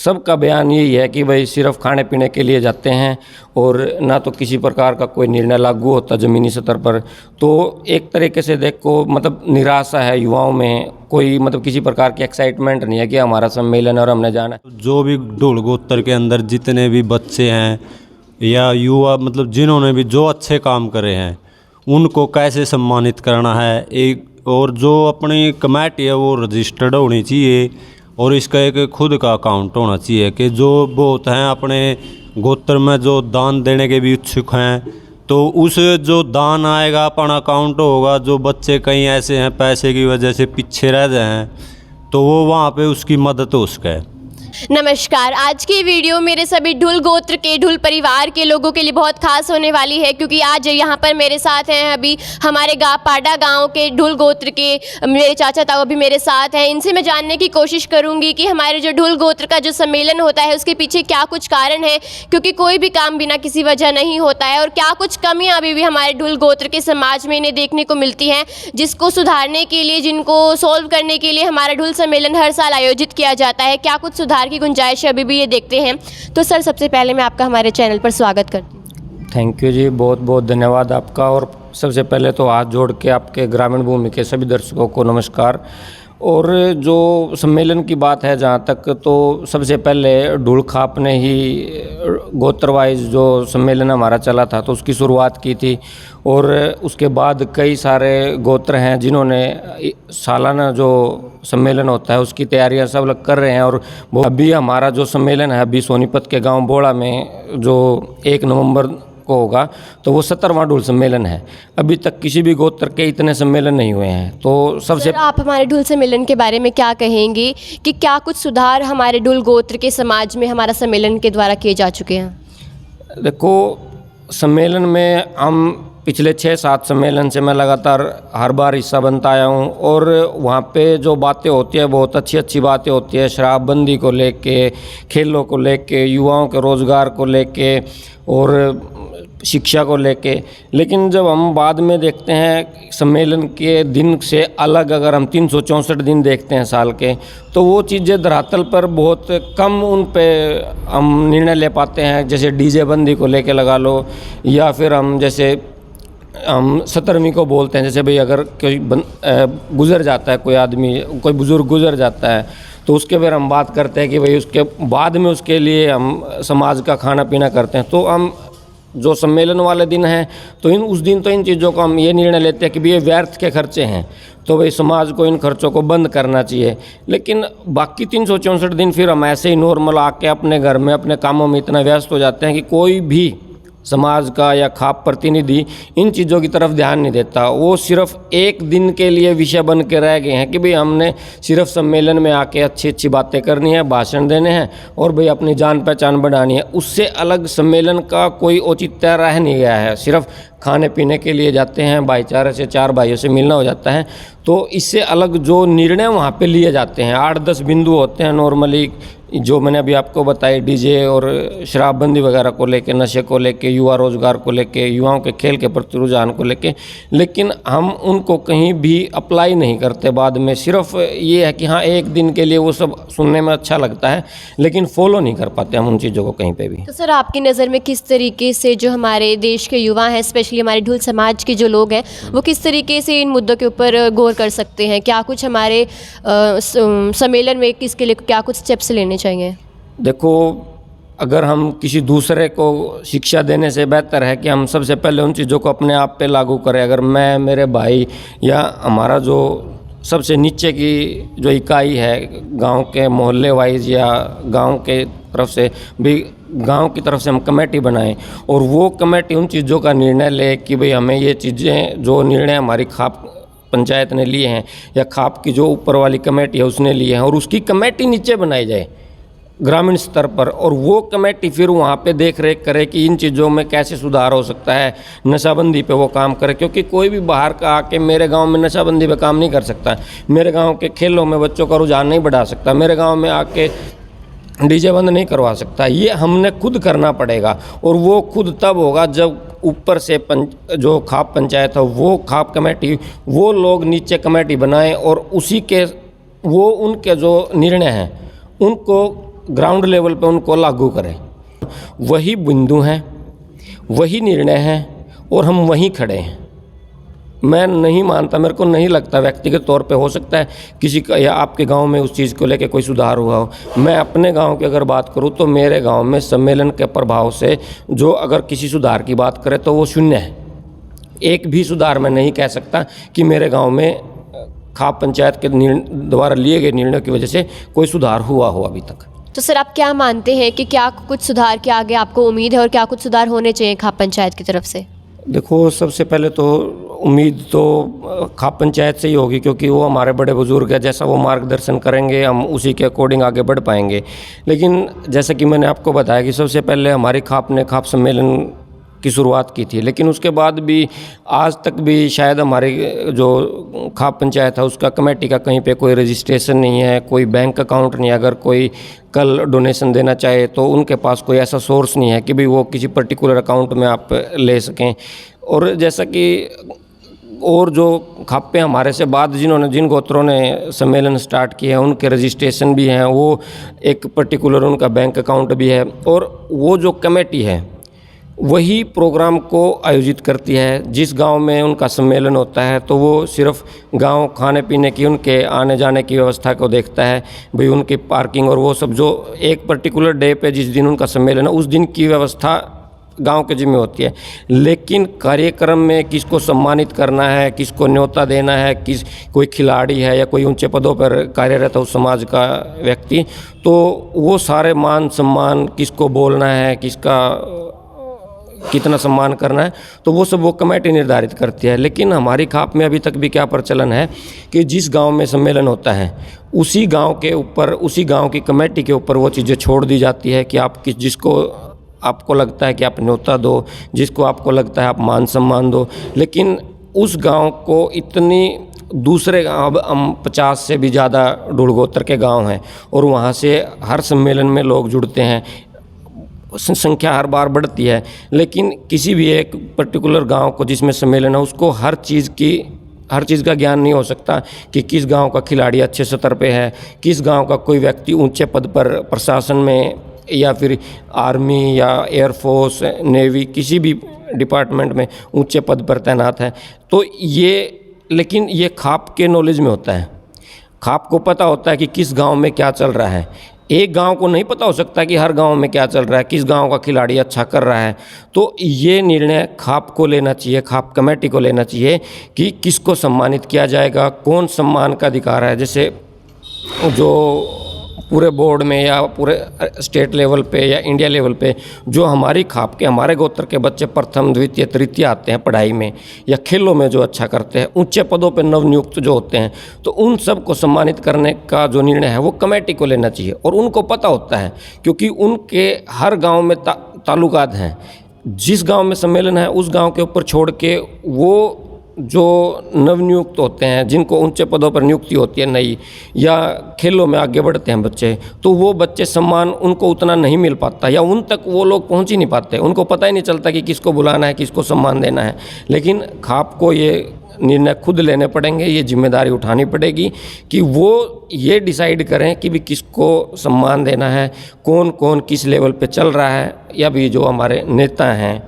सबका बयान यही है कि भाई सिर्फ खाने पीने के लिए जाते हैं और ना तो किसी प्रकार का कोई निर्णय लागू होता ज़मीनी स्तर पर। तो एक तरीके से देखो मतलब निराशा है युवाओं में, कोई मतलब किसी प्रकार की एक्साइटमेंट नहीं है कि हमारा सम्मेलन है और हमने जाना है। जो भी ढोल गोत्र के अंदर जितने भी बच्चे हैं या युवा मतलब जिन्होंने भी जो अच्छे काम करे हैं उनको कैसे सम्मानित करना है, एक और जो अपनी कमेटी है वो रजिस्टर्ड होनी चाहिए और इसका एक खुद का अकाउंट होना चाहिए कि जो बहुत हैं अपने गोत्र में जो दान देने के भी इच्छुक हैं तो उस जो दान आएगा अपना अकाउंट होगा। जो बच्चे कहीं ऐसे हैं पैसे की वजह से पीछे रह गए हैं तो वो वहाँ पे उसकी मदद हो सके। नमस्कार, आज की वीडियो मेरे सभी ढुल गोत्र के ढुल परिवार के लोगों के लिए बहुत खास होने वाली है, क्योंकि आज यहाँ पर मेरे साथ हैं अभी हमारे गाँव पाडा गांव के ढुल गोत्र के मेरे चाचा ताऊ भी मेरे साथ हैं। इनसे मैं जानने की कोशिश करूँगी कि हमारे जो ढुल गोत्र का जो सम्मेलन होता है उसके पीछे क्या कुछ कारण है, क्योंकि कोई भी काम बिना किसी वजह नहीं होता है, और क्या कुछ कमियाँ अभी भी हमारे ढुल गोत्र के समाज में इन्हें देखने को मिलती हैं, जिसको सुधारने के लिए, जिनको सोल्व करने के लिए हमारा ढुल सम्मेलन हर साल आयोजित किया जाता है। क्या कुछ सुधार की गुंजाइश है अभी भी, ये देखते हैं। तो सर, सबसे पहले मैं आपका हमारे चैनल पर स्वागत करती हूँ। थैंक यू जी, बहुत बहुत धन्यवाद आपका। और सबसे पहले तो हाथ जोड़ के आपके ग्रामीण भूमि के सभी दर्शकों को नमस्कार। और जो सम्मेलन की बात है जहाँ तक, तो सबसे पहले ढूल खाप ने ही गोत्र वाइज जो सम्मेलन हमारा चला था तो उसकी शुरुआत की थी, और उसके बाद कई सारे गोत्र हैं जिन्होंने सालाना जो सम्मेलन होता है उसकी तैयारियां सब लोग कर रहे हैं। और अभी हमारा जो सम्मेलन है अभी सोनीपत के गांव बोड़ा में जो 1 नवंबर को होगा, तो वो 17वां ढूल सम्मेलन है। अभी तक किसी भी गोत्र के इतने सम्मेलन नहीं हुए हैं। तो सबसे आप हमारे ढुल सम्मेलन के बारे में क्या कहेंगे कि क्या कुछ सुधार हमारे ढुल गोत्र के समाज में हमारा सम्मेलन के द्वारा किए जा चुके हैं? देखो, सम्मेलन में हम पिछले 6-7 सम्मेलन से मैं लगातार हर बार हिस्सा बनता आया हूँ, और वहाँ पे जो बातें होती है बहुत अच्छी अच्छी बातें होती है, शराबबंदी को लेके, खेलों को लेके, युवाओं के रोज़गार को लेके और शिक्षा को लेके। लेकिन जब हम बाद में देखते हैं सम्मेलन के दिन से अलग, अगर हम 364 दिन देखते हैं साल के, तो वो चीज़ें धरातल पर बहुत कम उन पे हम निर्णय ले पाते हैं। जैसे डीजे बंदी को लेके लगा लो, या फिर हम जैसे हम 17वीं को बोलते हैं, जैसे भाई अगर कोई गुज़र जाता है, कोई आदमी, कोई बुज़ुर्ग गुज़र जाता है, तो उसके फिर हम बात करते हैं कि भाई उसके बाद में उसके लिए हम समाज का खाना पीना करते हैं। तो हम जो सम्मेलन वाले दिन हैं तो उस दिन तो इन चीज़ों को हम ये निर्णय लेते हैं कि भाई ये व्यर्थ के खर्चे हैं, तो भाई समाज को इन खर्चों को बंद करना चाहिए। लेकिन बाकी 364 दिन फिर हम ऐसे ही नॉर्मल आके अपने घर में अपने कामों में इतना व्यस्त हो जाते हैं कि कोई भी समाज का या खाप प्रतिनिधि इन चीज़ों की तरफ ध्यान नहीं देता। वो सिर्फ एक दिन के लिए विषय बन के रह गए हैं कि भाई हमने सिर्फ सम्मेलन में आके अच्छी अच्छी बातें करनी है, भाषण देने हैं और भाई अपनी जान पहचान बढ़ानी है। उससे अलग सम्मेलन का कोई औचित्य रह नहीं गया है। सिर्फ खाने पीने के लिए जाते हैं, भाईचारे से 4 भाइयों से मिलना हो जाता है। तो इससे अलग जो निर्णय वहाँ पे लिए जाते हैं, 8-10 बिंदु होते हैं नॉर्मली, जो मैंने अभी आपको बताई, डीजे और शराबबंदी वगैरह को लेके, नशे को लेके, युवा रोजगार को लेके, युवाओं के खेल के प्रति रुझान को लेके, लेकिन हम उनको कहीं भी अप्लाई नहीं करते बाद में। सिर्फ ये है कि हाँ, एक दिन के लिए वो सब सुनने में अच्छा लगता है, लेकिन फॉलो नहीं कर पाते हम उन चीज़ों को कहीं पे भी। तो सर, आपकी नज़र में किस तरीके से जो हमारे देश के युवा हैं, स्पेशली हमारे ढुल समाज के जो लोग हैं, वो किस तरीके से इन मुद्दों के ऊपर गौर कर सकते हैं? क्या कुछ हमारे सम्मेलन में इसके लिए क्या कुछ स्टेप्स लेने चाहिए? देखो, अगर हम किसी दूसरे को शिक्षा देने से बेहतर है कि हम सबसे पहले उन चीज़ों को अपने आप पे लागू करें। अगर मैं, मेरे भाई या हमारा जो सबसे नीचे की जो इकाई है गांव के मोहल्ले वाइज या गांव के तरफ से भी, गांव की तरफ से हम कमेटी बनाएं और वो कमेटी उन चीज़ों का निर्णय ले कि भाई हमें ये चीज़ें, जो निर्णय हमारी खाप पंचायत ने लिए हैं या खाप की जो ऊपर वाली कमेटी है उसने लिए हैं, और उसकी कमेटी नीचे बनाई जाए ग्रामीण स्तर पर, और वो कमेटी फिर वहाँ पे देख रेख करे कि इन चीज़ों में कैसे सुधार हो सकता है। नशाबंदी पे वो काम करे, क्योंकि कोई भी बाहर का आके मेरे गांव में नशाबंदी पे काम नहीं कर सकता, मेरे गांव के खेलों में बच्चों का रुझान नहीं बढ़ा सकता, मेरे गांव में आके डीजे बंद नहीं करवा सकता। ये हमने खुद करना पड़ेगा, और वो खुद तब होगा जब ऊपर से जो खाप पंचायत है, वो खाप कमेटी, वो लोग नीचे कमेटी बनाएं और उसी के वो उनके जो निर्णय हैं उनको ग्राउंड लेवल पे उनको लागू करें। वही बिंदु हैं, वही निर्णय हैं और हम वहीं खड़े हैं। मैं नहीं मानता, मेरे को नहीं लगता व्यक्तिगत तौर पे हो सकता है किसी का या आपके गांव में उस चीज़ को लेके कोई सुधार हुआ हो। मैं अपने गांव की अगर बात करूं तो मेरे गांव में सम्मेलन के प्रभाव से जो अगर किसी सुधार की बात करें तो वो शून्य है। एक भी सुधार मैं नहीं कह सकता कि मेरे गांव में खाप पंचायत के द्वारा लिए गए निर्णयों की वजह से कोई सुधार हुआ हो अभी तक। तो सर आप क्या मानते हैं कि क्या कुछ सुधार के आगे आपको उम्मीद है और क्या कुछ सुधार होने चाहिए खाप पंचायत की तरफ से? देखो, सबसे पहले तो उम्मीद तो खाप पंचायत से ही होगी, क्योंकि वो हमारे बड़े बुजुर्ग हैं। जैसा वो मार्गदर्शन करेंगे हम उसी के अकॉर्डिंग आगे बढ़ पाएंगे। लेकिन जैसे कि मैंने आपको बताया कि सबसे पहले हमारी खाप ने खाप सम्मेलन की शुरुआत की थी, लेकिन उसके बाद भी आज तक भी शायद हमारी जो खाप पंचायत है उसका कमेटी का कहीं पे कोई रजिस्ट्रेशन नहीं है, कोई बैंक अकाउंट नहीं है। अगर कोई कल डोनेशन देना चाहे तो उनके पास कोई ऐसा सोर्स नहीं है कि भाई वो किसी पर्टिकुलर अकाउंट में आप ले सकें। और जैसा कि और जो खापे हमारे से बाद जिन गोत्रों ने सम्मेलन स्टार्ट किए हैं उनके रजिस्ट्रेशन भी हैं, वो एक पर्टिकुलर उनका बैंक अकाउंट भी है। और वो जो कमेटी है वही प्रोग्राम को आयोजित करती है। जिस गांव में उनका सम्मेलन होता है तो वो सिर्फ गांव खाने पीने की, उनके आने जाने की व्यवस्था को देखता है, भाई उनकी पार्किंग और वो सब जो एक पर्टिकुलर डे पे जिस दिन उनका सम्मेलन है उस दिन की व्यवस्था गांव के जिम्मे होती है। लेकिन कार्यक्रम में किसको सम्मानित करना है, किसको न्योता देना है, कोई खिलाड़ी है या कोई ऊंचे पदों पर कार्यरत है उस समाज का व्यक्ति, तो वो सारे मान सम्मान, किसको बोलना है, किसका कितना सम्मान करना है, तो वो सब वो कमेटी निर्धारित करती है। लेकिन हमारी खाप में अभी तक भी क्या प्रचलन है कि जिस गांव में सम्मेलन होता है उसी गांव के ऊपर, उसी गांव की कमेटी के ऊपर वो चीज़ें छोड़ दी जाती है कि आप जिसको आपको लगता है कि आप न्योता दो, जिसको आपको लगता है आप मान सम्मान दो। लेकिन उस गांव को इतनी दूसरे गाँव, अब हम 50 से भी ज़्यादा ढूल गोत्र के गाँव हैं और वहाँ से हर सम्मेलन में लोग जुड़ते हैं, संख्या हर बार बढ़ती है। लेकिन किसी भी एक पर्टिकुलर गांव को जिसमें सम्मेलन है उसको हर चीज़ का ज्ञान नहीं हो सकता कि किस गांव का खिलाड़ी अच्छे स्तर पे है, किस गांव का कोई व्यक्ति ऊंचे पद पर प्रशासन में या फिर आर्मी या एयरफोर्स, नेवी, किसी भी डिपार्टमेंट में ऊंचे पद पर तैनात है। तो लेकिन ये खाप के नॉलेज में होता है। खाप को पता होता है कि किस गांव में क्या चल रहा है। एक गांव को नहीं पता हो सकता कि हर गांव में क्या चल रहा है, किस गांव का खिलाड़ी अच्छा कर रहा है। तो ये निर्णय खाप को लेना चाहिए, खाप कमेटी को लेना चाहिए कि किसको सम्मानित किया जाएगा, कौन सम्मान का अधिकार है। जैसे जो पूरे बोर्ड में या पूरे स्टेट लेवल पे या इंडिया लेवल पे जो हमारी खाप के, हमारे गोत्र के बच्चे प्रथम, द्वितीय, तृतीय आते हैं पढ़ाई में या खेलों में जो अच्छा करते हैं, ऊंचे पदों पे नवनियुक्त जो होते हैं, तो उन सब को सम्मानित करने का जो निर्णय है वो कमेटी को लेना चाहिए। और उनको पता होता है क्योंकि उनके हर गाँव में ताल्लुकात हैं। जिस गाँव में सम्मेलन है उस गाँव के ऊपर छोड़ के वो जो नवनियुक्त होते हैं, जिनको ऊंचे पदों पर नियुक्ति होती है नई, या खेलों में आगे बढ़ते हैं बच्चे, तो वो बच्चे सम्मान उनको उतना नहीं मिल पाता या उन तक वो लोग पहुंच ही नहीं पाते। उनको पता ही नहीं चलता कि किसको बुलाना है, किसको सम्मान देना है। लेकिन खाप को ये निर्णय खुद लेने पड़ेंगे, ये जिम्मेदारी उठानी पड़ेगी कि वो ये डिसाइड करें कि भी किसको सम्मान देना है, कौन कौन किस लेवल पे चल रहा है, या भी जो हमारे नेता हैं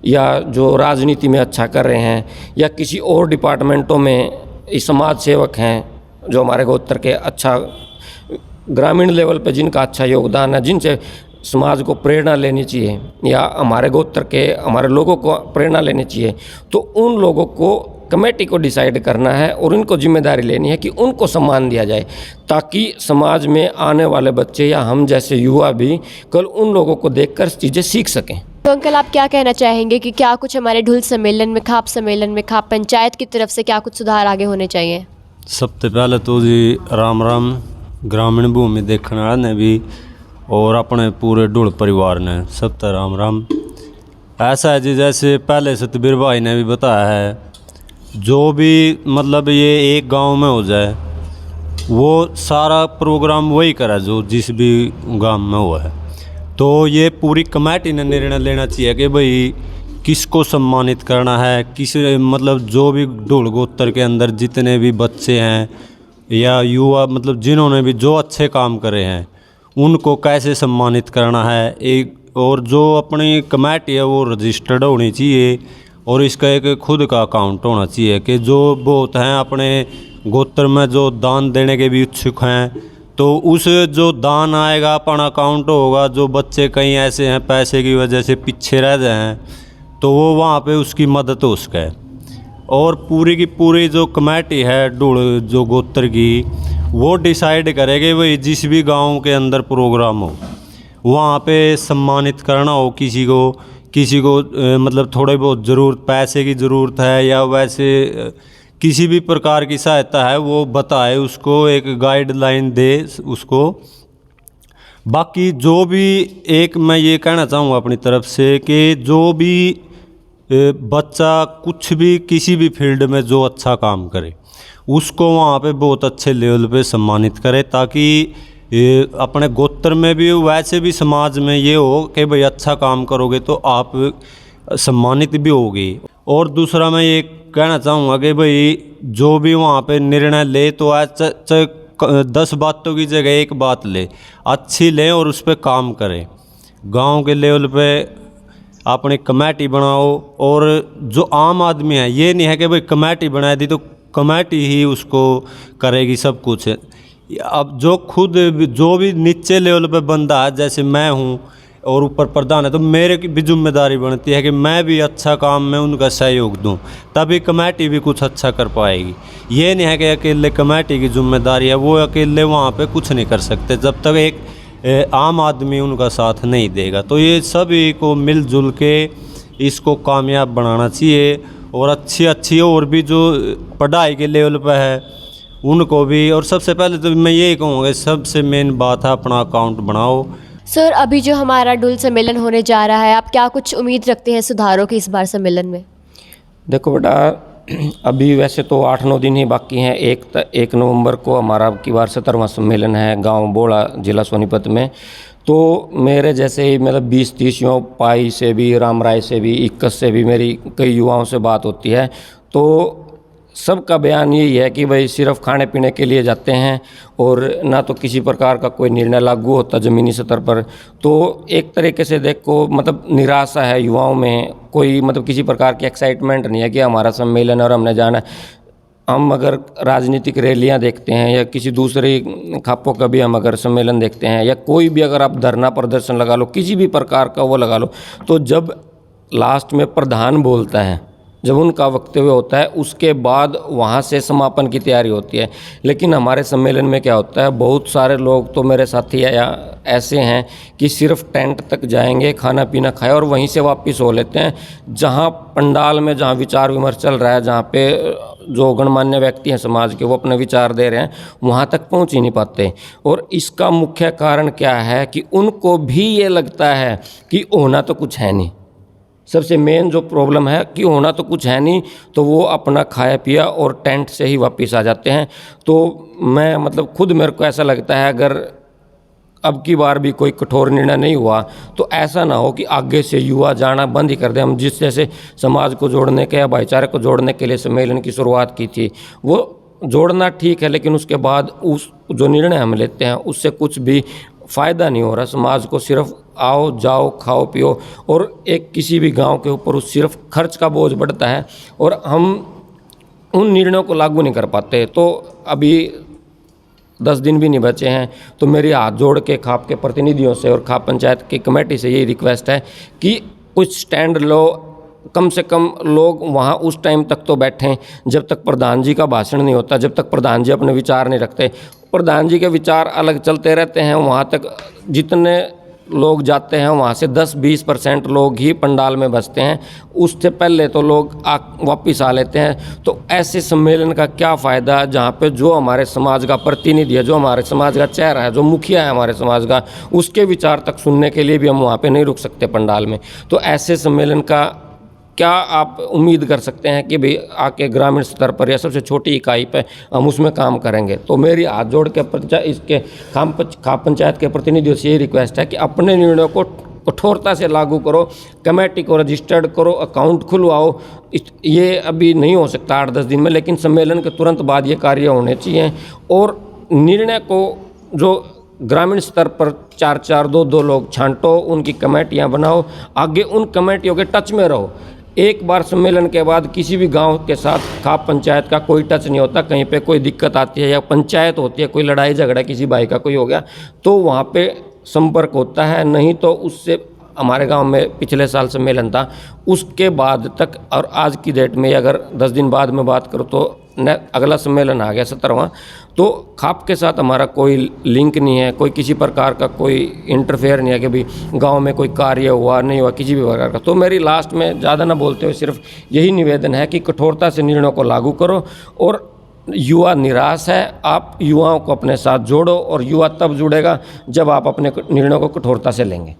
या जो राजनीति में अच्छा कर रहे हैं या किसी और डिपार्टमेंटों में समाज सेवक हैं जो हमारे गोत्र के अच्छा ग्रामीण लेवल पे जिनका अच्छा योगदान है, जिनसे समाज को प्रेरणा लेनी चाहिए या हमारे गोत्र के हमारे लोगों को प्रेरणा लेनी चाहिए, तो उन लोगों को कमेटी को डिसाइड करना है और उनको जिम्मेदारी लेनी है कि उनको सम्मान दिया जाए, ताकि समाज में आने वाले बच्चे या हम जैसे युवा भी कल उन लोगों को देखकर चीज़ें सीख सकें। तो अंकल आप क्या कहना चाहेंगे कि क्या कुछ हमारे ढुल सम्मेलन में, खाप सम्मेलन में, खाप पंचायत की तरफ से क्या कुछ सुधार आगे होने चाहिए? सबसे पहले तो जी राम राम ग्रामीण भूमि देखने वाले ने भी और अपने पूरे ढुल परिवार ने सबसे राम राम। ऐसा है जी, जैसे पहले सतबीर भाई ने भी बताया है, जो भी मतलब ये एक गांव में हो जाए वो सारा प्रोग्राम वही करा जो जिस भी गांव में हुआ है। तो ये पूरी कमेटी ने निर्णय लेना चाहिए कि भाई किसको सम्मानित करना है, किस मतलब जो भी ढोल गोत्र के अंदर जितने भी बच्चे हैं या युवा, मतलब जिन्होंने भी जो अच्छे काम करे हैं उनको कैसे सम्मानित करना है। एक और जो अपनी कमेटी है वो रजिस्टर्ड होनी चाहिए और इसका एक खुद का अकाउंट होना चाहिए कि जो बहुत हैं अपने गोत्र में जो दान देने के भी इच्छुक हैं तो उस जो दान आएगा अपना अकाउंट होगा। जो बच्चे कहीं ऐसे हैं पैसे की वजह से पीछे रह गए हैं तो वो वहाँ पे उसकी मदद हो सके। और पूरी की पूरी जो कमेटी है ढूल जो गोत्र की वो डिसाइड करेगी भाई जिस भी गांव के अंदर प्रोग्राम हो वहाँ पे सम्मानित करना हो किसी को मतलब थोड़े बहुत ज़रूरत पैसे की ज़रूरत है या वैसे किसी भी प्रकार की सहायता है वो बताए, उसको एक गाइडलाइन दे उसको। बाकी जो भी एक मैं ये कहना चाहूँगा अपनी तरफ से कि जो भी बच्चा कुछ भी किसी भी फील्ड में जो अच्छा काम करे उसको वहाँ पे बहुत अच्छे लेवल पे सम्मानित करे ताकि अपने गोत्र में भी वैसे भी समाज में ये हो कि भाई अच्छा काम करोगे तो आप सम्मानित भी होगी। और दूसरा मैं ये कहना चाहूँगा कि भाई जो भी वहाँ पे निर्णय ले तो आज 10 बातों की जगह एक बात ले, अच्छी ले और उस पर काम करें। गांव के लेवल पे अपनी कमेटी बनाओ और जो आम आदमी है ये नहीं है कि भाई कमेटी बना दी तो कमेटी ही उसको करेगी सब कुछ। अब जो खुद जो भी नीचे लेवल पे बंदा है जैसे मैं हूँ और ऊपर प्रधान है तो मेरे की भी जिम्मेदारी बनती है कि मैं भी अच्छा काम में उनका सहयोग दूं, तभी कमेटी भी कुछ अच्छा कर पाएगी। ये नहीं है कि अकेले कमेटी की जिम्मेदारी है, वो अकेले वहाँ पे कुछ नहीं कर सकते जब तक एक आम आदमी उनका साथ नहीं देगा। तो ये सभी को मिलजुल के इसको कामयाब बनाना चाहिए और अच्छी और भी जो पढ़ाई के लेवल पर है उनको भी। और सबसे पहले तो मैं यही कहूँगा सबसे मेन बात है अपना अकाउंट बनाओ। सर अभी जो हमारा ढुल सम्मेलन होने जा रहा है, आप क्या कुछ उम्मीद रखते हैं सुधारों की इस बार सम्मेलन में? देखो बेटा, अभी वैसे तो 8-9 दिन ही बाकी हैं। 1 नवंबर को हमारा अब की बार 17वां सम्मेलन है गांव बोड़ा जिला सोनीपत में। तो मेरे जैसे ही मतलब 20-30 युवाओं पाई से भी, रामराय से भी, 21 से भी मेरी कई युवाओं से बात होती है तो सबका बयान यही है कि भाई सिर्फ खाने पीने के लिए जाते हैं और ना तो किसी प्रकार का कोई निर्णय लागू होता ज़मीनी स्तर पर। तो एक तरीके से देखो मतलब निराशा है युवाओं में, कोई मतलब किसी प्रकार की एक्साइटमेंट नहीं है कि हमारा सम्मेलन और हमने जाना। हम अगर राजनीतिक रैलियां देखते हैं या किसी दूसरे खापों का भी हम अगर सम्मेलन देखते हैं या कोई भी अगर आप धरना प्रदर्शन लगा लो, किसी भी प्रकार का वो लगा लो, तो जब लास्ट में प्रधान बोलता है, जब उनका वक्तव्य होता है उसके बाद वहाँ से समापन की तैयारी होती है। लेकिन हमारे सम्मेलन में क्या होता है, बहुत सारे लोग तो मेरे साथी या ऐसे हैं कि सिर्फ टेंट तक जाएंगे, खाना पीना खाए और वहीं से वापस हो लेते हैं। जहाँ पंडाल में जहाँ विचार विमर्श चल रहा है, जहाँ पे जो गणमान्य व्यक्ति हैं समाज के वो अपने विचार दे रहे हैं, वहाँ तक पहुँच ही नहीं पाते। और इसका मुख्य कारण क्या है कि उनको भी ये लगता है कि होना तो कुछ है नहीं। सबसे मेन जो प्रॉब्लम है कि होना तो कुछ है नहीं, तो वो अपना खाया पिया और टेंट से ही वापस आ जाते हैं। तो मैं मतलब खुद मेरे को ऐसा लगता है अगर अब की बार भी कोई कठोर निर्णय नहीं हुआ तो ऐसा ना हो कि आगे से युवा जाना बंद ही कर दें। हम जिस जैसे समाज को जोड़ने के या भाईचारे को जोड़ने के लिए सम्मेलन की शुरुआत की थी वो जोड़ना ठीक है, लेकिन उसके बाद उस जो निर्णय हम लेते हैं उससे कुछ भी फ़ायदा नहीं हो रहा। समाज को सिर्फ आओ जाओ खाओ पियो और एक किसी भी गांव के ऊपर उस सिर्फ खर्च का बोझ बढ़ता है और हम उन निर्णयों को लागू नहीं कर पाते। तो अभी 10 दिन भी नहीं बचे हैं, तो मेरी हाथ जोड़ के खाप के प्रतिनिधियों से और खाप पंचायत की कमेटी से यही रिक्वेस्ट है कि कुछ स्टैंड लो, कम से कम लोग वहाँ उस टाइम तक तो बैठें जब तक प्रधान जी का भाषण नहीं होता, जब तक प्रधान जी अपने विचार नहीं रखते। प्रधान जी के विचार अलग चलते रहते हैं, वहाँ तक जितने लोग जाते हैं वहाँ से 10-20% लोग ही पंडाल में बसते हैं, उससे पहले तो लोग वापस आ लेते हैं। तो ऐसे सम्मेलन का क्या फ़ायदा जहाँ पे जो हमारे समाज का प्रतिनिधि है, जो हमारे समाज का चेहरा है, जो मुखिया है हमारे समाज का, उसके विचार तक सुनने के लिए भी हम वहाँ पे नहीं रुक सकते पंडाल में। तो ऐसे सम्मेलन का क्या आप उम्मीद कर सकते हैं कि भाई आके ग्रामीण स्तर पर या सबसे छोटी इकाई पे हम उसमें काम करेंगे? तो मेरी हाथ जोड़ के इसके खाप पंचायत के प्रतिनिधियों से ये रिक्वेस्ट है कि अपने निर्णयों को कठोरता से लागू करो, कमेटी को रजिस्टर्ड करो, अकाउंट खुलवाओ। ये अभी नहीं हो सकता 8-10 दिन में, लेकिन सम्मेलन के तुरंत बाद ये कार्य होने चाहिए। और निर्णय को जो ग्रामीण स्तर पर 4-4, 2-2 लोग छांटो, उनकी कमेटियां बनाओ, आगे उन कमेटियों के टच में रहो। एक बार सम्मेलन के बाद किसी भी गांव के साथ खाप पंचायत का कोई टच नहीं होता। कहीं पे कोई दिक्कत आती है या पंचायत होती है, कोई लड़ाई झगड़ा किसी भाई का कोई हो गया, तो वहाँ पे संपर्क होता है। नहीं तो उससे हमारे गांव में पिछले साल सम्मेलन था, उसके बाद तक और आज की डेट में अगर 10 दिन बाद में बात करूँ तो अगला सम्मेलन आ गया 17वां। तो खाप के साथ हमारा कोई लिंक नहीं है, कोई किसी प्रकार का कोई इंटरफेयर नहीं है कि भाई गांव में कोई कार्य हुआ नहीं हुआ किसी भी प्रकार का। तो मेरी लास्ट में ज़्यादा ना बोलते हुए सिर्फ यही निवेदन है कि कठोरता से निर्णयों को लागू करो। और युवा निराश है, आप युवाओं को अपने साथ जोड़ो, और युवा तब जुड़ेगा जब आप अपने निर्णयों को कठोरता से लेंगे।